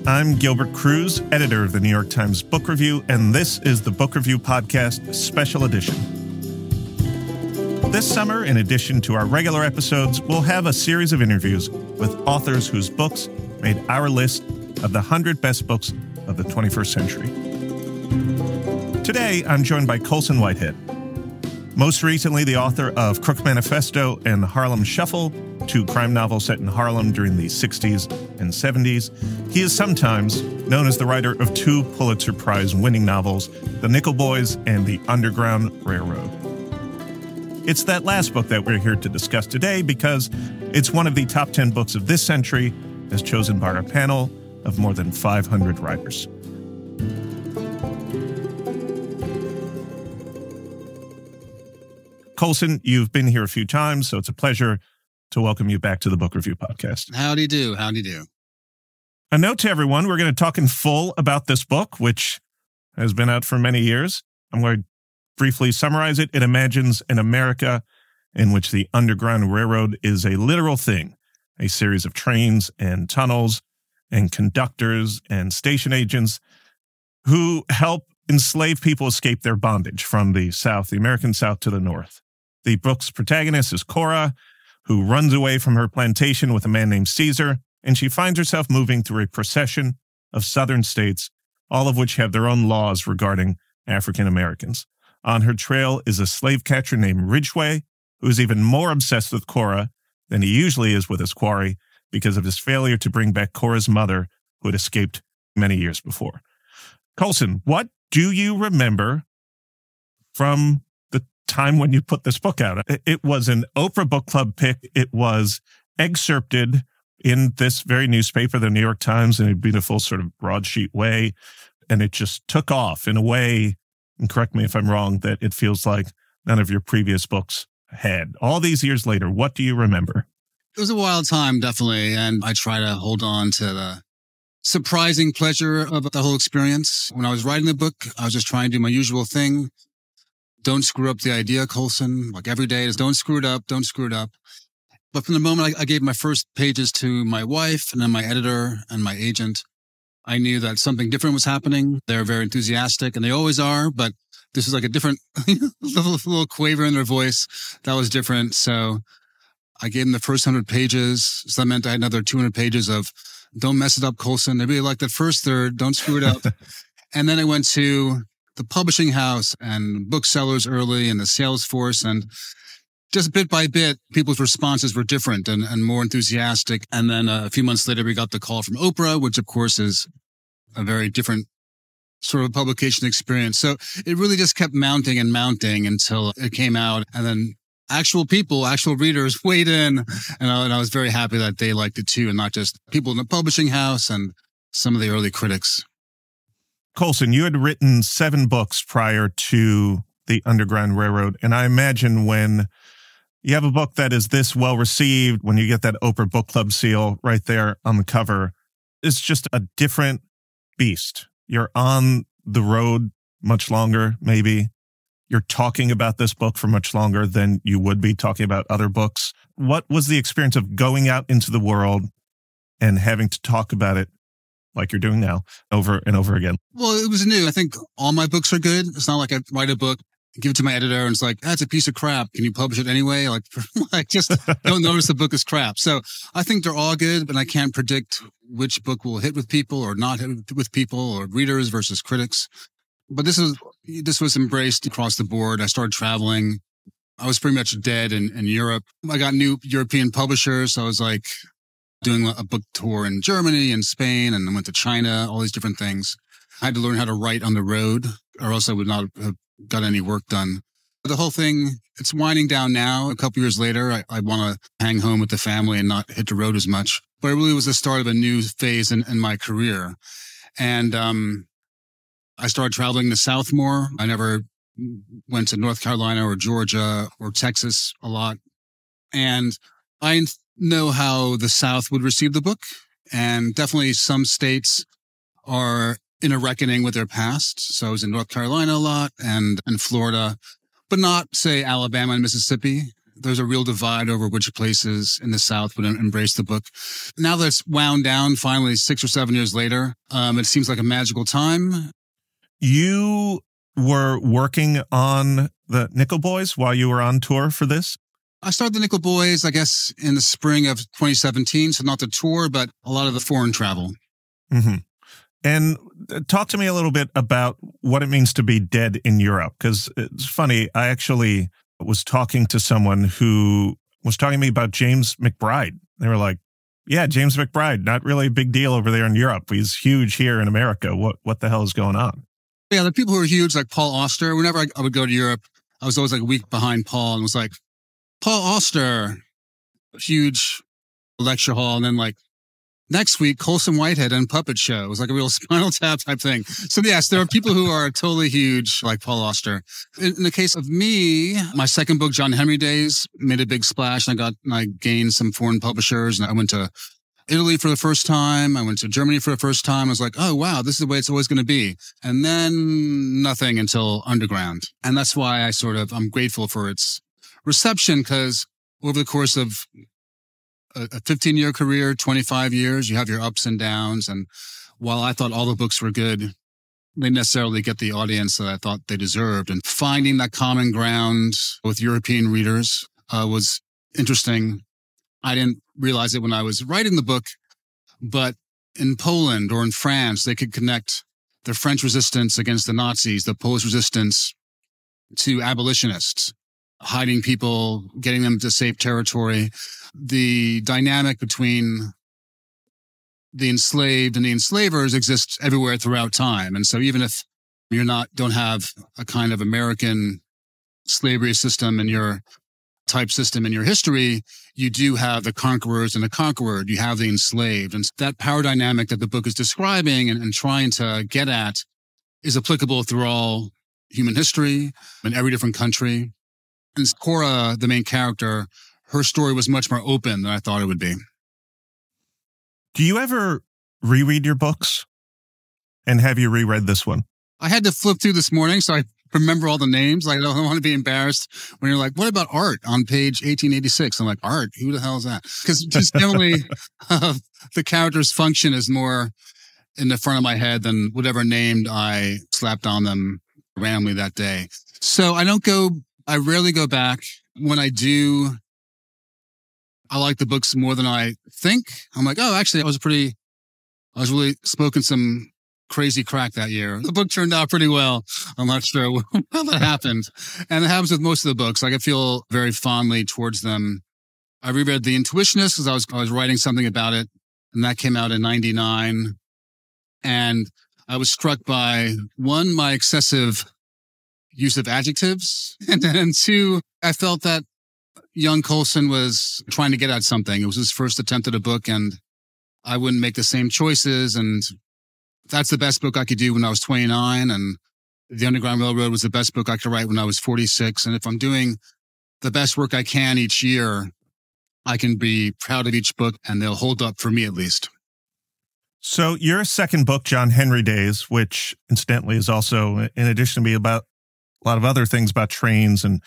I'm Gilbert Cruz, editor of the New York Times Book Review, and this is the Book Review Podcast Special Edition. This summer, in addition to our regular episodes, we'll have a series of interviews with authors whose books made our list of the 100 best books of the 21st century. Today, I'm joined by Colson Whitehead. Most recently, the author of Crook Manifesto and the Harlem Shuffle, two crime novels set in Harlem during the 60s and 70s. He is sometimes known as the writer of two Pulitzer Prize-winning novels, The Nickel Boys and The Underground Railroad. It's that last book that we're here to discuss today because it's one of the top 10 books of this century, as chosen by our panel of more than 500 writers. Colson, you've been here a few times, so it's a pleasure to welcome you back to the Book Review Podcast. Howdy do. Howdy do. A note to everyone, we're going to talk in full about this book, which has been out for many years. I'm going to briefly summarize it. It imagines an America in which the Underground Railroad is a literal thing, a series of trains and tunnels and conductors and station agents who help enslaved people escape their bondage from the South, the American South, to the North. The book's protagonist is Cora, who runs away from her plantation with a man named Caesar, and she finds herself moving through a procession of southern states, all of which have their own laws regarding African Americans. On her trail is a slave catcher named Ridgway, who is even more obsessed with Cora than he usually is with his quarry because of his failure to bring back Cora's mother, who had escaped many years before. Colson, what do you remember from the time when you put this book out? It was an Oprah Book Club pick. It was excerpted in this very newspaper, the New York Times, in a beautiful sort of broadsheet way. And it just took off in a way, and correct me if I'm wrong, that it feels like none of your previous books had. All these years later, what do you remember? It was a wild time, definitely. And I try to hold on to the surprising pleasure of the whole experience. When I was writing the book, I was just trying to do my usual thing. Don't screw up the idea, Colson. Like every day is don't screw it up, don't screw it up. But from the moment I gave my first pages to my wife and then my editor and my agent, I knew that something different was happening. They're very enthusiastic and they always are, but this was like a different little quaver in their voice. That was different. So I gave them the first 100 pages. So that meant I had another 200 pages of don't mess it up, Colson. They really liked that first third. Don't screw it up. And then I went to the publishing house and booksellers early and the sales force. And just bit by bit, people's responses were different and more enthusiastic. And then a few months later, we got the call from Oprah, which of course is a very different sort of publication experience. So it really just kept mounting and mounting until it came out. And then actual people, actual readers weighed in. And I was very happy that they liked it too, and not just people in the publishing house and some of the early critics. Colson, you had written 7 books prior to The Underground Railroad. And I imagine when you have a book that is this well received, when you get that Oprah Book Club seal right there on the cover, it's just a different beast. You're on the road much longer, maybe. You're talking about this book for much longer than you would be talking about other books. What was the experience of going out into the world and having to talk about it like you're doing now over and over again? Well, it was new. I think all my books are good. It's not like I write a book, give it to my editor, and it's like, that's a piece of crap. Can you publish it anyway? Like just don't notice the book is crap. So I think they're all good, but I can't predict which book will hit with people or not hit with people, or readers versus critics. But this was embraced across the board. I started traveling. I was pretty much dead in Europe. I got new European publishers. So I was like doing a book tour in Germany and Spain, and I went to China, all these different things. I had to learn how to write on the road, or else I would not have got any work done. But the whole thing, it's winding down now. A couple years later, I want to hang home with the family and not hit the road as much. But it really was the start of a new phase in my career. And I started traveling the South more. I never went to North Carolina or Georgia or Texas a lot. And I know how the South would receive the book. And definitely some states are in a reckoning with their past. So I was in North Carolina a lot and Florida, but not, say, Alabama and Mississippi. there's a real divide over which places in the South would embrace the book. Now that it's wound down, finally 6 or 7 years later, it seems like a magical time. You were working on the Nickel Boys while you were on tour for this? I started the Nickel Boys, I guess, in the spring of 2017. So not the tour, but a lot of the foreign travel. Mm-hmm. And talk to me a little bit about what it means to be dead in Europe. Because it's funny, I actually was talking to someone who was talking to me about James McBride. They were like, yeah, James McBride, not really a big deal over there in Europe. He's huge here in America. What the hell is going on? Yeah, the people who are huge, like Paul Auster, whenever I would go to Europe, I was always like a week behind Paul and was like, Paul Auster, huge lecture hall. And then like next week, Colson Whitehead and Puppet Show. It was like a real Spinal Tap type thing. So yes, there are people who are totally huge, like Paul Auster. In the case of me, my second book, John Henry Days, made a big splash. And I gained some foreign publishers, and I went to Italy for the first time. I went to Germany for the first time. I was like, oh, wow, this is the way it's always going to be. And then nothing until Underground. And that's why I'm grateful for its reception, because over the course of a 15-year career, 25 years, you have your ups and downs. And while I thought all the books were good, they necessarily get the audience that I thought they deserved. And finding that common ground with European readers was interesting. I didn't realize it when I was writing the book, but in Poland or in France, they could connect the French resistance against the Nazis, the Polish resistance to abolitionists, hiding people, getting them to safe territory. The dynamic between the enslaved and the enslavers exists everywhere throughout time. And so even if you don't have a kind of American slavery system in your type system in your history, you do have the conquerors and the conquered. You have the enslaved. And that power dynamic that the book is describing and trying to get at is applicable through all human history in every different country. And Cora, the main character, her story was much more open than I thought it would be. Do you ever reread your books? And have you reread this one? I had to flip through this morning, so I remember all the names. Like, I don't want to be embarrassed when you're like, what about art on page 1886? I'm like, art? Who the hell is that? Because just generally, the character's function is more in the front of my head than whatever name I slapped on them randomly that day. So I rarely go back. When I do, I like the books more than I think. I'm like, oh, actually, I was really smoking some crazy crack that year. The book turned out pretty well. I'm not sure how that happened. And it happens with most of the books. Like, I feel very fondly towards them. I reread The Intuitionist because I was writing something about it, and that came out in 99. And I was struck by, one, my excessive use of adjectives. And then two, I felt that young Colson was trying to get at something. It was his first attempt at a book, and I wouldn't make the same choices. And that's the best book I could do when I was 29. And The Underground Railroad was the best book I could write when I was 46. And if I'm doing the best work I can each year, I can be proud of each book, and they'll hold up for me at least. So your second book, John Henry Days, which incidentally is also, in addition to be about a lot of other things about trains and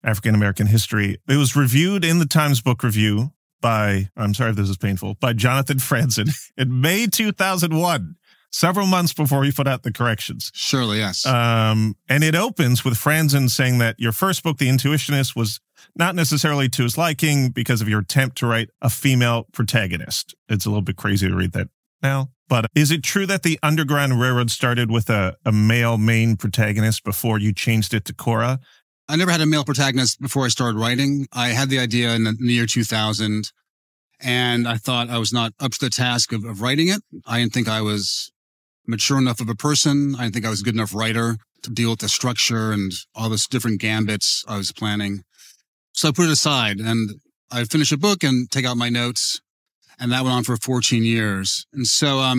African-American history, it was reviewed in the Times Book Review by, I'm sorry if this is painful, by Jonathan Franzen in May 2001, several months before he put out the corrections. Surely, yes. And it opens with Franzen saying that your first book, The Intuitionist, was not necessarily to his liking because of your attempt to write a female protagonist. It's a little bit crazy to read that now. But is it true that the Underground Railroad started with a male main protagonist before you changed it to Cora? I never had a male protagonist before I started writing. I had the idea in the year 2000, and I thought I was not up to the task of writing it. I didn't think I was mature enough of a person. I didn't think I was a good enough writer to deal with the structure and all this different gambits I was planning. So I put it aside, and I finished a book and take out my notes. And that went on for 14 years. And so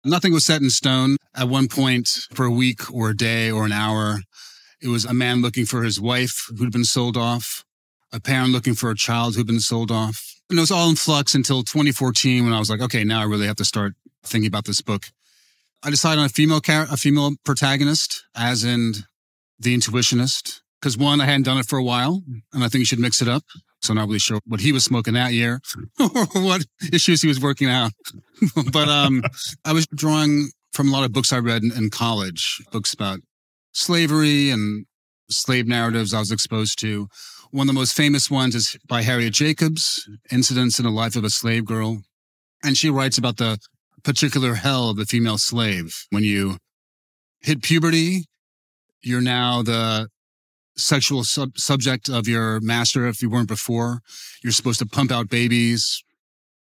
nothing was set in stone. At one point, for a week or a day or an hour, it was a man looking for his wife who'd been sold off, a parent looking for a child who'd been sold off. And it was all in flux until 2014 when I was like, okay, now I really have to start thinking about this book. I decided on a female protagonist, as in The Intuitionist, because one, I hadn't done it for a while, and I think you should mix it up. So I'm not really sure what he was smoking that year or what issues he was working out. But I was drawing from a lot of books I read in college, books about slavery and slave narratives I was exposed to. One of the most famous ones is by Harriet Jacobs, Incidents in the Life of a Slave Girl. And she writes about the particular hell of the female slave. When you hit puberty, you're now the sexual subject of your master if you weren't before. You're supposed to pump out babies,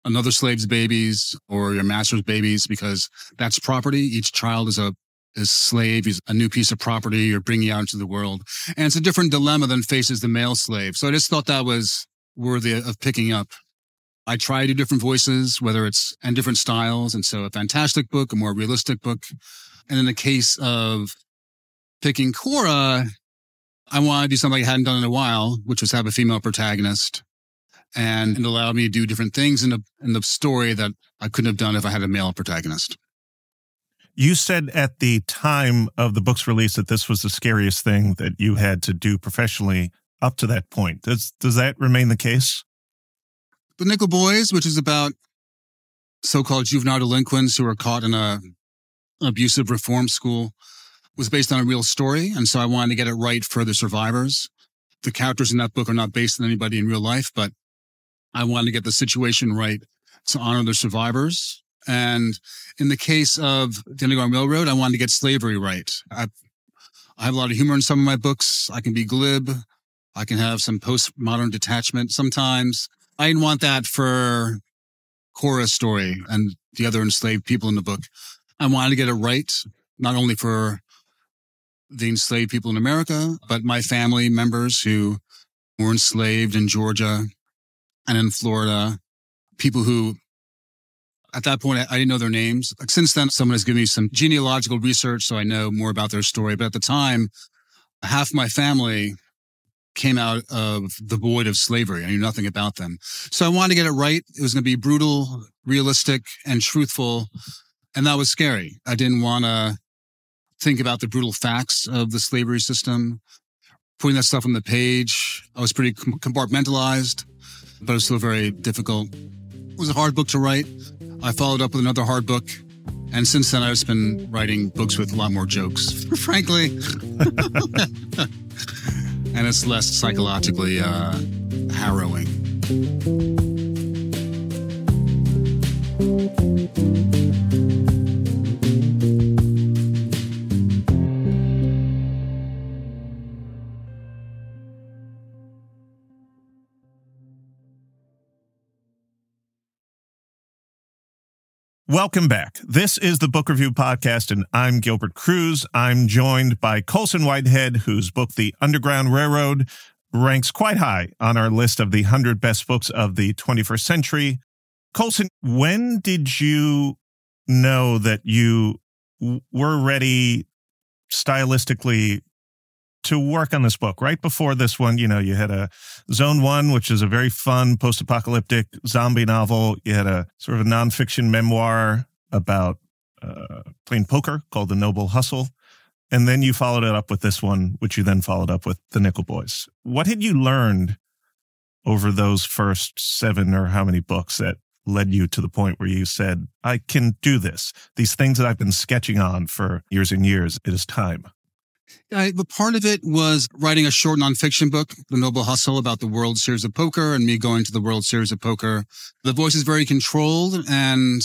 another slave's babies, or your master's babies, because that's property. Each child is a slave, is a new piece of property you're bringing out into the world. And it's a different dilemma than faces the male slave. So I just thought that was worthy of picking up. I try to do different voices, and different styles. And so a fantastic book, a more realistic book. And in the case of picking Cora, I wanted to do something I hadn't done in a while, which was have a female protagonist. And it allowed me to do different things in the story that I couldn't have done if I had a male protagonist. You said at the time of the book's release that this was the scariest thing that you had to do professionally up to that point. Does that remain the case? The Nickel Boys, which is about so-called juvenile delinquents who are caught in an abusive reform school, was based on a real story. And so I wanted to get it right for the survivors. The characters in that book are not based on anybody in real life, but I wanted to get the situation right to honor the survivors. And in the case of the Underground Railroad, I wanted to get slavery right. I have a lot of humor in some of my books. I can be glib. I can have some postmodern detachment sometimes. I didn't want that for Cora's story and the other enslaved people in the book. I wanted to get it right, not only for the enslaved people in America, but my family members who were enslaved in Georgia and in Florida, people who, at that point, I didn't know their names. Since then, someone has given me some genealogical research, so I know more about their story. But at the time, half my family came out of the void of slavery. I knew nothing about them. So I wanted to get it right. It was going to be brutal, realistic, and truthful. And that was scary. I didn't want to think about the brutal facts of the slavery system, putting that stuff on the page. I was pretty compartmentalized, but it was still very difficult. It was a hard book to write. I followed up with another hard book. And since then, I've just been writing books with a lot more jokes, frankly. And it's less psychologically harrowing. Welcome back. This is the Book Review Podcast, and I'm Gilbert Cruz. I'm joined by Colson Whitehead, whose book, The Underground Railroad, ranks quite high on our list of the 100 best books of the 21st century. Colson, when did you know that you were ready stylistically to work on this book? Right before this one, you had a Zone 1, which is a very fun post-apocalyptic zombie novel. You had a sort of a nonfiction memoir about playing poker called The Noble Hustle. And then you followed it up with this one, which you then followed up with The Nickel Boys. What had you learned over those first 7 or how many books that led you to the point where you said, I can do this? These things that I've been sketching on for years and years, it is time. But part of it was writing a short nonfiction book, The Noble Hustle, about the World Series of Poker and me going to the World Series of Poker. The voice is very controlled and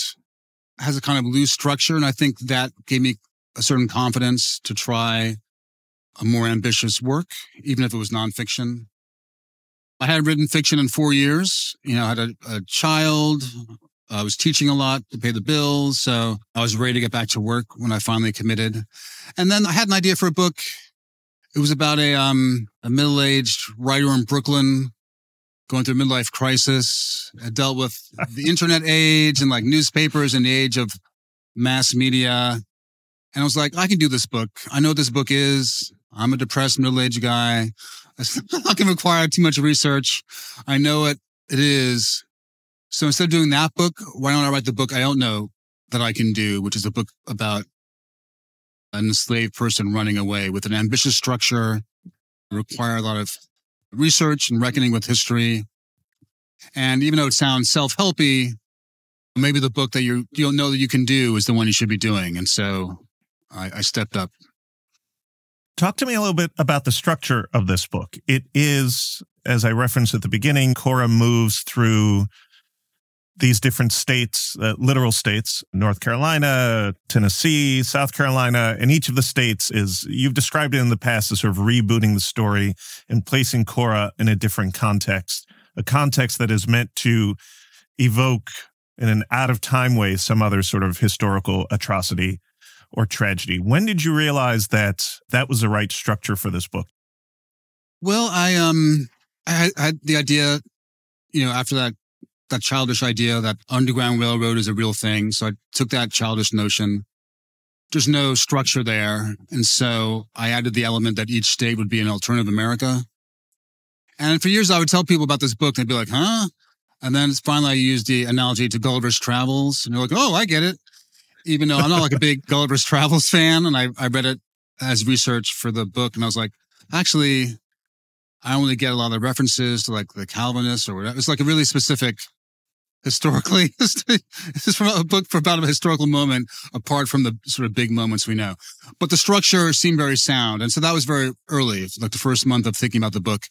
has a kind of loose structure. And I think that gave me a certain confidence to try a more ambitious work, even if it was nonfiction. I hadn't written fiction in 4 years. I had a child. I was teaching a lot to pay the bills, so I was ready to get back to work when I finally committed. And then I had an idea for a book. It was about a middle-aged writer in Brooklyn going through a midlife crisis. It dealt with the internet age and like newspapers and the age of mass media. And I was like, I can do this book. I know what this book is. I'm a depressed middle-aged guy. It's not going to require too much research. I know it is. So instead of doing that book, why don't I write the book I don't know that I can do, which is a book about an enslaved person running away with an ambitious structure require a lot of research and reckoning with history. And even though it sounds self-helpy, maybe the book that you don't know that you can do is the one you should be doing. And so I stepped up. Talk to me a little bit about the structure of this book. It is, as I referenced at the beginning, Cora moves through these different states, literal states, North Carolina, Tennessee, South Carolina, and each of the states is, you've described it in the past as sort of rebooting the story and placing Cora in a different context, a context that is meant to evoke in an out-of-time way some other sort of historical atrocity or tragedy. When did you realize that that was the right structure for this book? Well, I had the idea, after that childish idea that Underground Railroad is a real thing. So I took that childish notion. There's no structure there. And so I added the element that each state would be an alternative America. And for years, I would tell people about this book. And they'd be like, huh? And then finally, I used the analogy to Gulliver's Travels. And they're like, oh, I get it. Even though I'm not like a big Gulliver's Travels fan. And I read it as research for the book. And I was like, actually, I only get a lot of references to like the Calvinists or whatever. It's like a really specific historically. This is from a book for about a historical moment apart from the sort of big moments we know. But the structure seemed very sound. And so that was very early, like the first month of thinking about the book,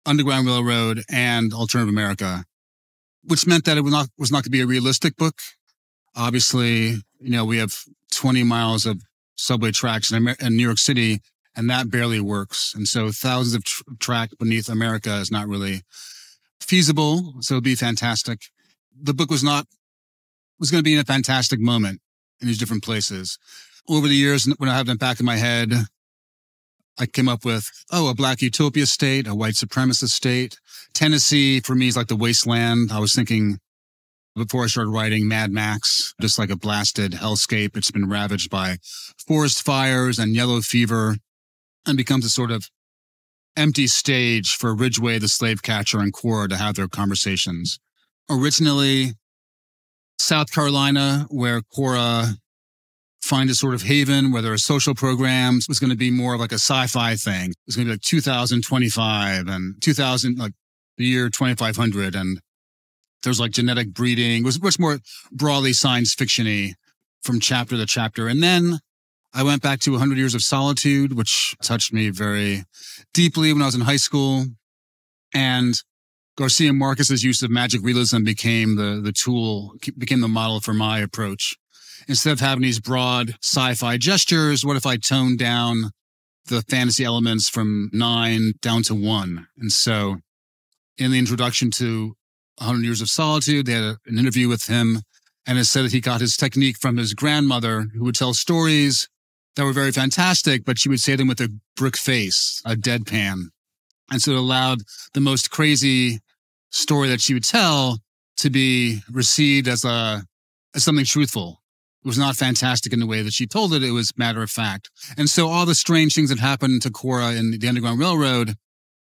Underground Railroad and Alternative America, which meant that it was not going to be a realistic book. Obviously, we have 20 miles of subway tracks in New York City, and that barely works. And so thousands of track beneath America is not really feasible. So it'd be fantastic. The book was going to be in a fantastic moment in these different places. Over the years, when I have them back in my head, I came up with, a Black utopia state, a white supremacist state. Tennessee, for me, is like the wasteland. I was thinking before I started writing Mad Max, just like a blasted hellscape. It's been ravaged by forest fires and yellow fever and becomes a sort of empty stage for Ridgway, the slave catcher, and Cora to have their conversations. Originally, South Carolina, where Cora finds a sort of haven where there are social programs, was going to be more of like a sci-fi thing. It was going to be like 2025 and 2000, like the year 2500. And there's like genetic breeding. It was much more broadly science fiction-y from chapter to chapter. And then I went back to 100 Years of Solitude, which touched me very deeply when I was in high school. And Garcia Marquez's use of magic realism became the tool, became the model for my approach. Instead of having these broad sci-fi gestures, what if I toned down the fantasy elements from 9 down to 1? And so in the introduction to 100 Years of Solitude, they had an interview with him, and it said that he got his technique from his grandmother, who would tell stories that were very fantastic, but she would say them with a brick face, a deadpan. And so it allowed the most crazy story that she would tell to be received as something truthful. It was not fantastic in the way that she told it. It was matter of fact. And so all the strange things that happened to Cora in the Underground Railroad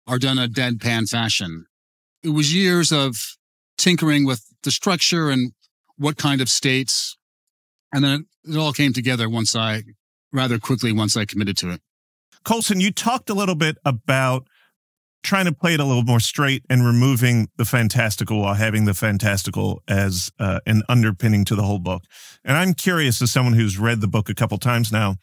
are done in a deadpan fashion. It was years of tinkering with the structure and what kind of states. And then it all came together rather quickly once I committed to it. Colson, you talked a little bit about trying to play it a little more straight and removing the fantastical while having the fantastical as an underpinning to the whole book. And I'm curious, as someone who's read the book a couple times now,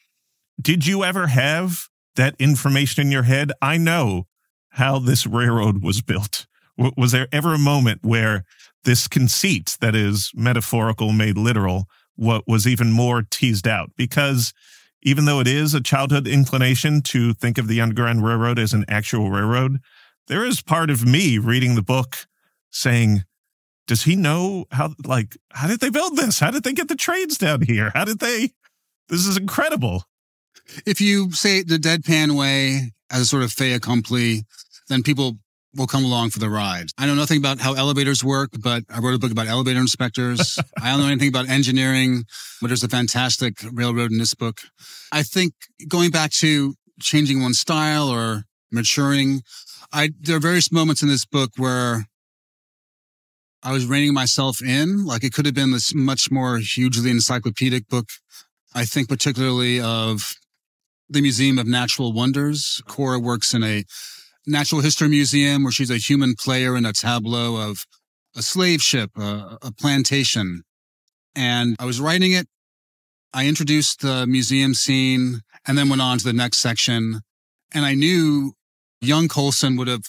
did you ever have that information in your head? I know how this railroad was built. Was there ever a moment where this conceit that is metaphorical made literal was even more teased out? Because even though it is a childhood inclination to think of the Underground Railroad as an actual railroad, there is part of me reading the book saying, does he know how did they build this? How did they get the trains down here? This is incredible. If you say it the deadpan way as a sort of fait accompli, then people will come along for the ride. I know nothing about how elevators work, but I wrote a book about elevator inspectors. I don't know anything about engineering, but there's a fantastic railroad in this book. I think going back to changing one's style or maturing, there are various moments in this book where I was reining myself in. Like it could have been this much more hugely encyclopedic book. I think particularly of the Museum of Natural Wonders. Cora works in a natural history museum where she's a human player in a tableau of a slave ship, a plantation. And I was writing it. I introduced the museum scene and then went on to the next section. And I knew young Colson would have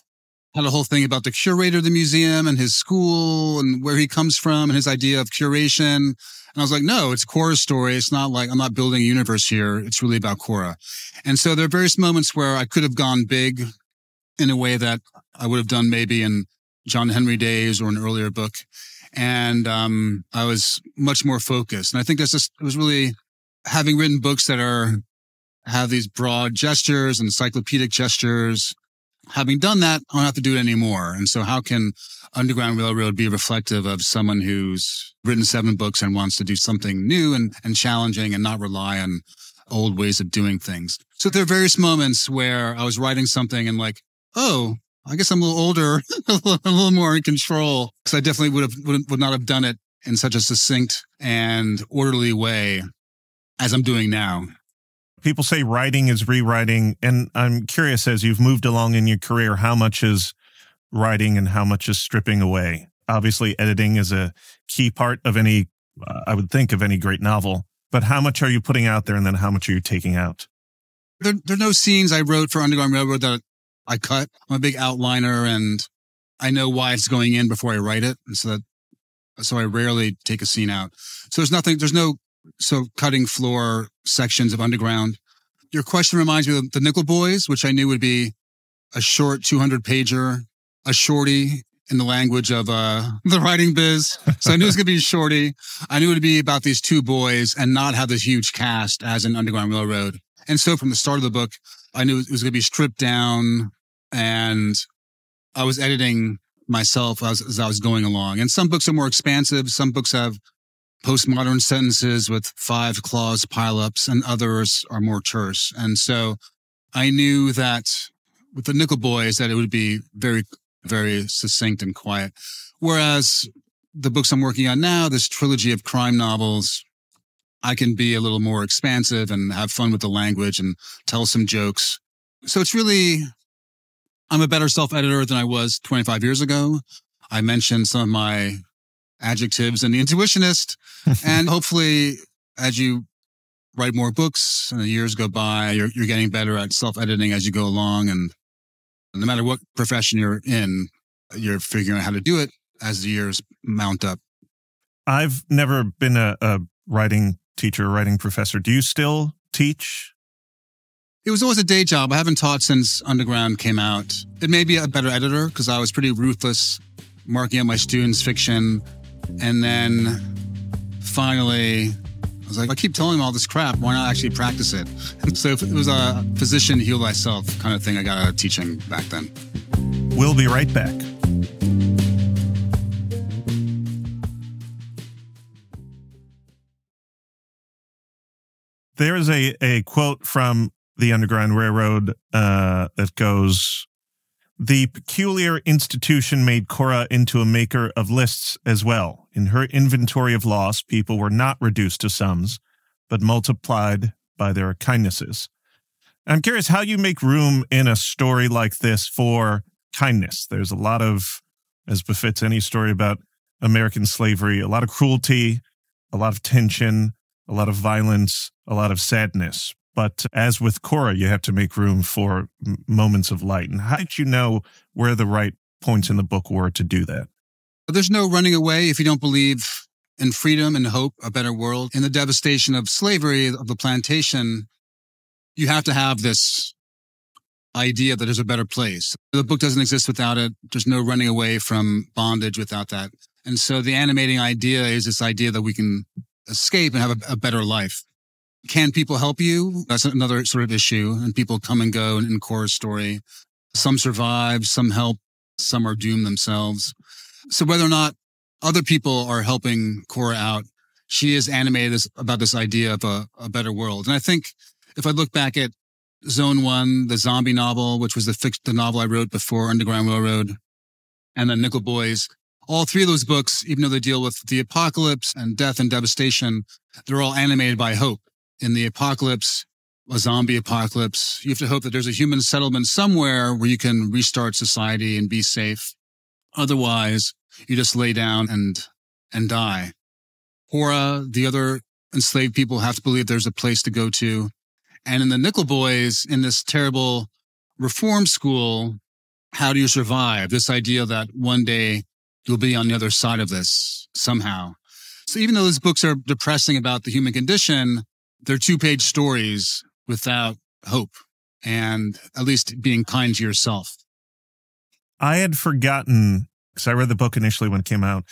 had a whole thing about the curator of the museum and his school and where he comes from and his idea of curation. And I was like, no, it's Cora's story. It's not like I'm not building a universe here. It's really about Cora. And so there are various moments where I could have gone big in a way that I would have done maybe in John Henry days or an earlier book. And I was much more focused. And I think it was really having written books that have these broad gestures and encyclopedic gestures. Having done that, I don't have to do it anymore. And so how can Underground Railroad be reflective of someone who's written 7 books and wants to do something new and challenging and not rely on old ways of doing things? So there are various moments where I was writing something and like, oh, I guess I'm a little older, a little more in control. So I definitely would not have done it in such a succinct and orderly way as I'm doing now. People say writing is rewriting, and I'm curious, as you've moved along in your career, how much is writing and how much is stripping away? Obviously, editing is a key part of any, I would think, of any great novel. But how much are you putting out there, and then how much are you taking out? There are no scenes I wrote for Underground Railroad that I cut. I'm a big outliner, and I know why it's going in before I write it, and so I rarely take a scene out. So there's no cutting floor sections of Underground. Your question reminds me of the Nickel Boys, which I knew would be a short 200-pager, a shorty in the language of the writing biz. So I knew it was going to be a shorty. I knew it would be about these 2 boys and not have this huge cast as in Underground Railroad. And so from the start of the book, I knew it was going to be stripped down, and I was editing myself as I was going along. And some books are more expansive. Some books have postmodern sentences with 5 clause pileups, and others are more terse. And so I knew that with the Nickel Boys that it would be very, very succinct and quiet. Whereas the books I'm working on now, this trilogy of crime novels, I can be a little more expansive and have fun with the language and tell some jokes. So it's really, I'm a better self-editor than I was 25 years ago. I mentioned some of my adjectives in The Intuitionist. And hopefully, as you write more books and the years go by, you're getting better at self-editing as you go along. And no matter what profession you're in, you're figuring out how to do it as the years mount up. I've never been a writing teacher, a writing professor. Do you still teach? It was always a day job. I haven't taught since Underground came out. It may be a better editor because I was pretty ruthless marking up my students' fiction. And then finally, I was like, I keep telling them all this crap. Why not actually practice it? And so it was a physician, heal thyself kind of thing I got out of teaching back then. We'll be right back. There is a quote from the Underground Railroad that goes, "The peculiar institution made Cora into a maker of lists as well. In her inventory of loss, people were not reduced to sums, but multiplied by their kindnesses." I'm curious how you make room in a story like this for kindness. There's a lot of, as befits any story about American slavery, a lot of cruelty, a lot of tension, a lot of violence, a lot of sadness. But as with Cora, you have to make room for moments of light. And how did you know where the right points in the book were to do that? There's no running away if you don't believe in freedom and hope, a better world. In the devastation of slavery, of the plantation, you have to have this idea that there's a better place. The book doesn't exist without it. There's no running away from bondage without that. And so the animating idea is this idea that we can escape and have a better life. Can people help you? That's another sort of issue. And people come and go in Cora's story. Some survive, some help, some are doomed themselves. So whether or not other people are helping Cora out, she is animated about this idea of a better world. And I think if I look back at Zone 1, the zombie novel, which was the novel I wrote before Underground Railroad, and then Nickel Boys, all 3 of those books, even though they deal with the apocalypse and death and devastation, they're all animated by hope. In the apocalypse, a zombie apocalypse. You have to hope that there's a human settlement somewhere where you can restart society and be safe. Otherwise, you just lay down and die. Cora, the other enslaved people, have to believe there's a place to go to. And in the Nickel Boys, in this terrible reform school, how do you survive? This idea that one day you'll be on the other side of this somehow. So even though these books are depressing about the human condition, they're 2-page stories without hope and at least being kind to yourself. I had forgotten, because I read the book initially when it came out.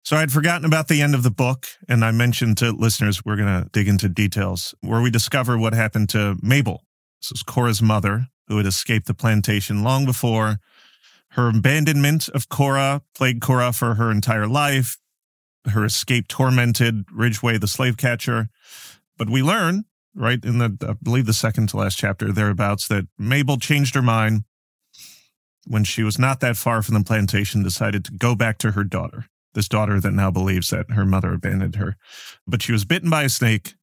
So I had forgotten about the end of the book, and I mentioned to listeners we're going to dig into details, where we discover what happened to Mabel. This was Cora's mother, who had escaped the plantation long before. Her abandonment of Cora plagued Cora for her entire life. Her escape tormented Ridgway, the slave catcher. But we learn, right in I believe the second to last chapter thereabouts, that Mabel changed her mind when she was not that far from the plantation, decided to go back to her daughter. This daughter that now believes that her mother abandoned her. But she was bitten by a snake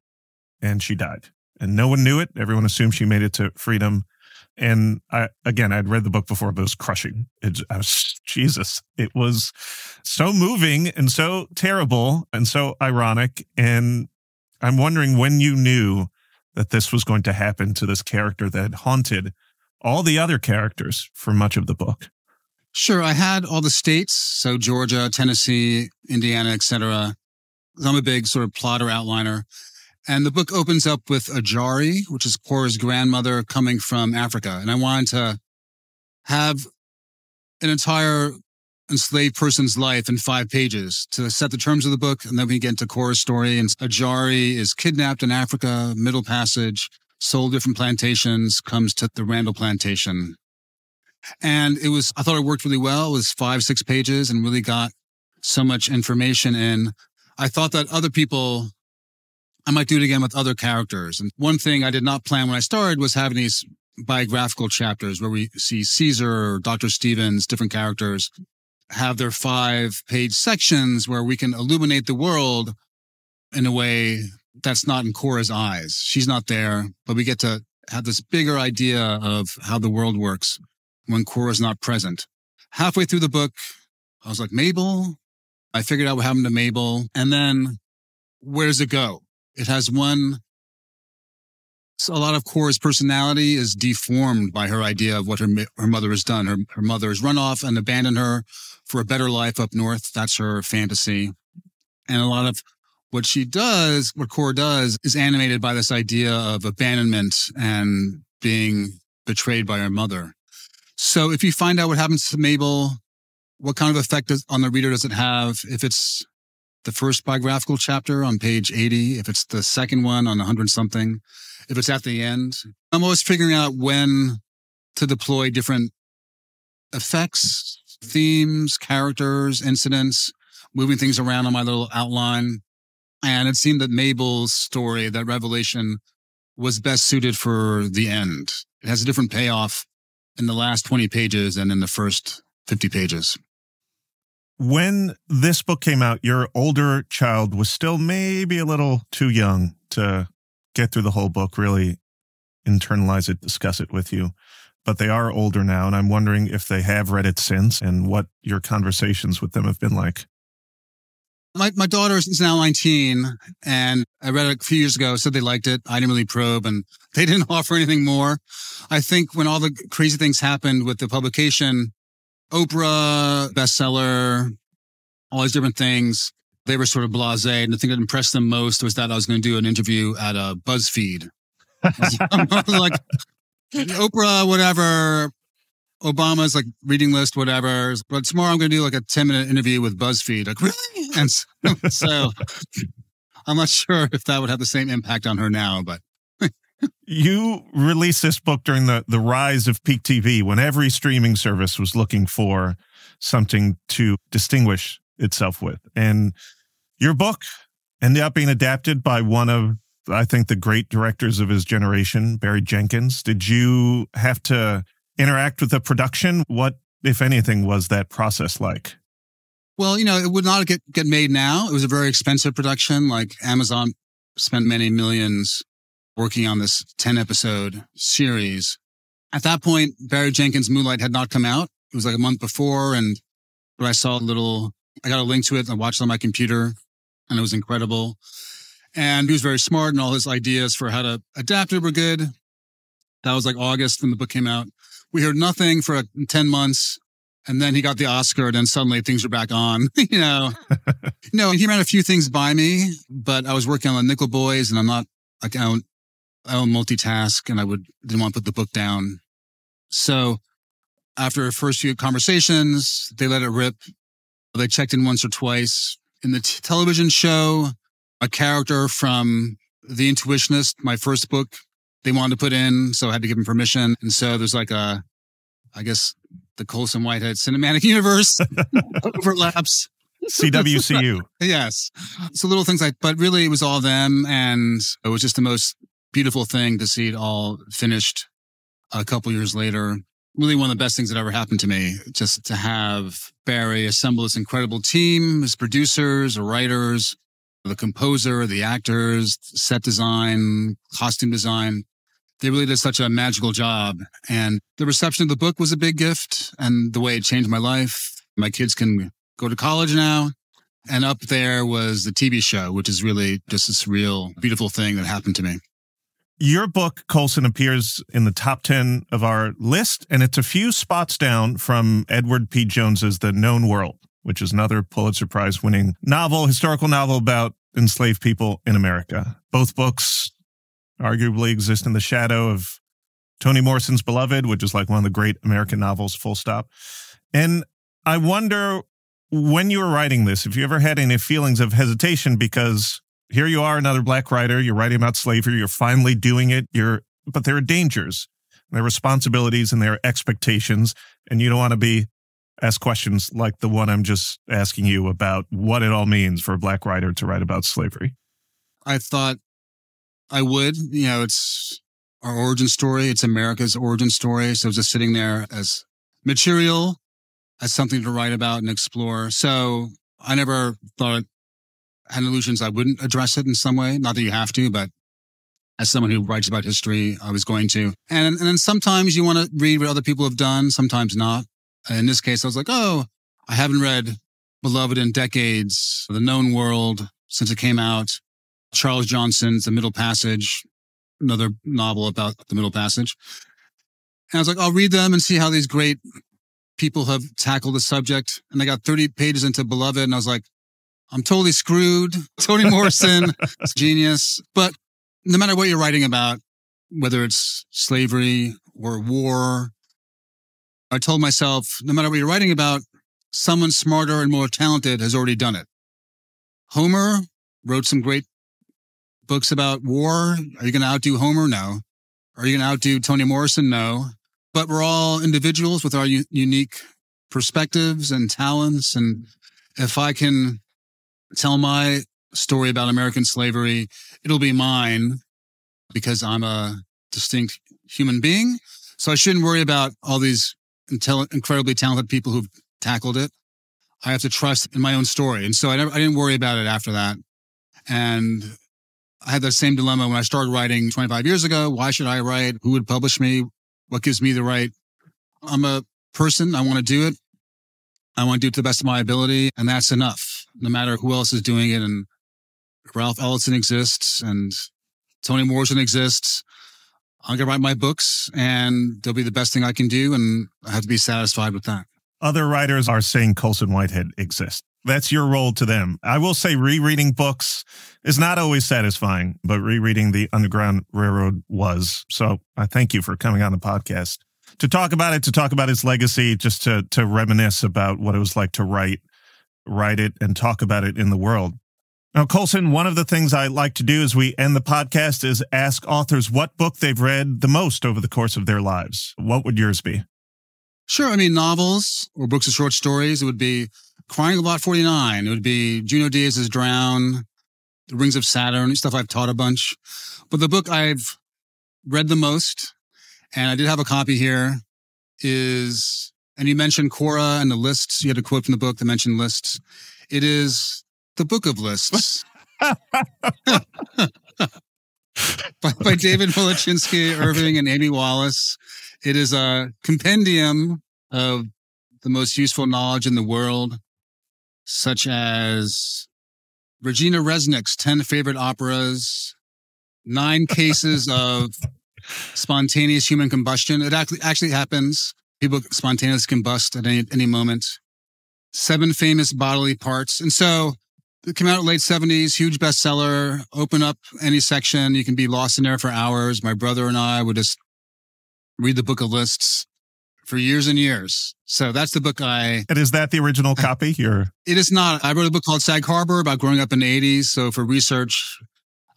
and she died. And no one knew it. Everyone assumed she made it to freedom. And I'd read the book before, but it was crushing. Jesus. It was so moving and so terrible and so ironic. And I'm wondering when you knew that this was going to happen to this character that had haunted all the other characters for much of the book. Sure. I had all the states, so Georgia, Tennessee, Indiana, etc. I'm a big sort of plotter outliner. And the book opens up with Ajari, which is Cora's grandmother coming from Africa. And I wanted to have an entire enslaved person's life in 5 pages to set the terms of the book. And then we get into Cora's story. And Ajari is kidnapped in Africa, Middle Passage, sold different plantations, comes to the Randall plantation. And I thought it worked really well. It was 5-6 pages and really got so much information in. I thought that other people, I might do it again with other characters. And one thing I did not plan when I started was having these biographical chapters where we see Caesar or Dr. Stevens, different characters, have their 5-page sections where we can illuminate the world in a way that's not in Cora's eyes. She's not there, but we get to have this bigger idea of how the world works when Cora's not present. Halfway through the book, I was like, Mabel? I figured out what happened to Mabel. And then where does it go? It has a lot of Cora's personality is deformed by her idea of what her mother has done. Her mother has run off and abandoned her for a better life up north. That's her fantasy. And a lot of what Cora does, is animated by this idea of abandonment and being betrayed by her mother. So if you find out what happens to Mabel, what kind of effect on the reader does it have? If it's the first biographical chapter on page 80, if it's the second one on 100-something, if it's at the end. I'm always figuring out when to deploy different effects, themes, characters, incidents, moving things around on my little outline. And it seemed that Mabel's story, that revelation, was best suited for the end. It has a different payoff in the last 20 pages and in the first 50 pages. When this book came out, your older child was still maybe a little too young to get through the whole book, really internalize it, discuss it with you. But they are older now, and I'm wondering if they have read it since and what your conversations with them have been like. My daughter is now 19, and I read it a few years ago, said they liked it. I didn't really probe, and they didn't offer anything more. I think when all the crazy things happened with the publication, Oprah, bestseller, all these different things, they were sort of blasé. And the thing that impressed them most was that I was going to do an interview at a BuzzFeed. I was like, Oprah, whatever, Obama's like reading list, whatever. But tomorrow I'm going to do like a 10-minute interview with BuzzFeed. Like, really? And so I'm not sure if that would have the same impact on her now, but. You released this book during the rise of peak TV, when every streaming service was looking for something to distinguish itself with. And your book ended up being adapted by one of, I think, the great directors of his generation, Barry Jenkins. Did you have to interact with the production? What, if anything, was that process like? Well, it would not get made now. It was a very expensive production. Like Amazon spent many millions working on this 10-episode series. At that point, Barry Jenkins' Moonlight had not come out. It was like a month before, but I saw I got a link to it, and I watched it on my computer, and it was incredible. And he was very smart, and all his ideas for how to adapt it were good. That was like August when the book came out. We heard nothing for 10 months, and then he got the Oscar, and then suddenly things were back on, No, he ran a few things by me, but I was working on the Nickel Boys, and I don't multitask, and didn't want to put the book down. So after the first few conversations, they let it rip. They checked in once or twice. In the television show, a character from The Intuitionist, my first book, they wanted to put in, so I had to give them permission. And so there's like I guess the Colson Whitehead cinematic universe overlaps. CWCU. Yes. So little things but really it was all them. And it was just the most beautiful thing to see it all finished a couple years later. Really one of the best things that ever happened to me, just to have Barry assemble this incredible team, his producers, the writers, the composer, the actors, set design, costume design. They really did such a magical job. And the reception of the book was a big gift, and the way it changed my life. My kids can go to college now. And up there was the TV show, which is really just this real beautiful thing that happened to me. Your book, Colson, appears in the top 10 of our list, and it's a few spots down from Edward P. Jones's The Known World, which is another Pulitzer Prize-winning historical novel about enslaved people in America. Both books arguably exist in the shadow of Toni Morrison's Beloved, which is like one of the great American novels, full stop. And I wonder, when you were writing this, if you ever had any feelings of hesitation, because here you are, another Black writer, you're writing about slavery, you're finally doing it, but there are dangers, there are responsibilities, and there are expectations, and you don't want to ask questions like the one I'm just asking you about what it all means for a Black writer to write about slavery. I thought I would. It's our origin story. It's America's origin story. So it's just sitting there as material, as something to write about and explore. So I never had illusions I wouldn't address it in some way. Not that you have to, but as someone who writes about history, I was going to. And then sometimes you want to read what other people have done, sometimes not. In this case, I was like, I haven't read Beloved in decades, The Known World since it came out, Charles Johnson's The Middle Passage, another novel about the Middle Passage. And I was like, I'll read them and see how these great people have tackled the subject. And I got 30 pages into Beloved, and I was like, I'm totally screwed. Toni Morrison, genius. But no matter what you're writing about, whether it's slavery or war, I told myself, no matter what you're writing about, someone smarter and more talented has already done it. Homer wrote some great books about war. Are you going to outdo Homer? No. Are you going to outdo Toni Morrison? No. But we're all individuals with our unique perspectives and talents. And if I can tell my story about American slavery, it'll be mine because I'm a distinct human being. So I shouldn't worry about all these incredibly talented people who've tackled it. I have to trust in my own story. And so I didn't worry about it after that. And I had that same dilemma when I started writing 25 years ago. Why should I write? Who would publish me? What gives me the right? I'm a person. I want to do it. I want to do it to the best of my ability. And that's enough, no matter who else is doing it. And Ralph Ellison exists and Toni Morrison exists. I'm going to write my books and they'll be the best thing I can do. And I have to be satisfied with that. Other writers are saying Colson Whitehead exists. That's your role to them. I will say rereading books is not always satisfying, but rereading The Underground Railroad was. So I thank you for coming on the podcast to talk about it, to talk about its legacy, just to reminisce about what it was like to write it and talk about it in the world. Now, Colson, one of the things I like to do as we end the podcast is ask authors what book they've read the most over the course of their lives. What would yours be? Sure. I mean, novels or books of short stories. It would be Crying Lot 49. It would be Junot Díaz's Drown, The Rings of Saturn, stuff I've taught a bunch. But the book I've read the most, and I did have a copy here, is, and you mentioned Cora and the lists. You had a quote from the book that mentioned lists. It is The Book of Lists. by David Wolochinsky, Irving, and Amy Wallace. It is a compendium of the most useful knowledge in the world, such as Regina Resnick's 10 favorite operas, 9 cases of spontaneous human combustion. It actually happens. People spontaneously combust at any moment. 7 famous bodily parts. And so it came out in the late 70s, huge bestseller. Open up any section. You can be lost in there for hours. My brother and I would just read the book of lists for years and years. So that's the book And is that the original copy? It is not. I wrote a book called Sag Harbor about growing up in the 80s. So for research,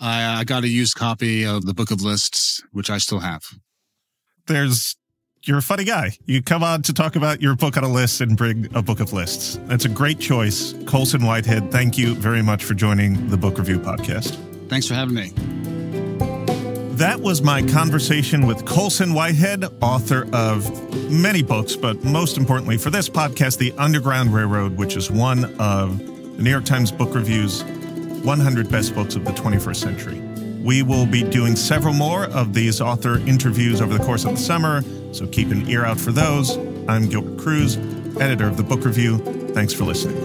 I got a used copy of the book of lists, which I still have. You're a funny guy. You come on to talk about your book on a list and bring a book of lists. That's a great choice. Colson Whitehead, thank you very much for joining the Book Review Podcast. Thanks for having me. That was my conversation with Colson Whitehead, author of many books, but most importantly for this podcast, The Underground Railroad, which is one of the New York Times Book Review's 100 best books of the 21st century. We will be doing several more of these author interviews over the course of the summer, so keep an ear out for those. I'm Gilbert Cruz, editor of the Book Review. Thanks for listening.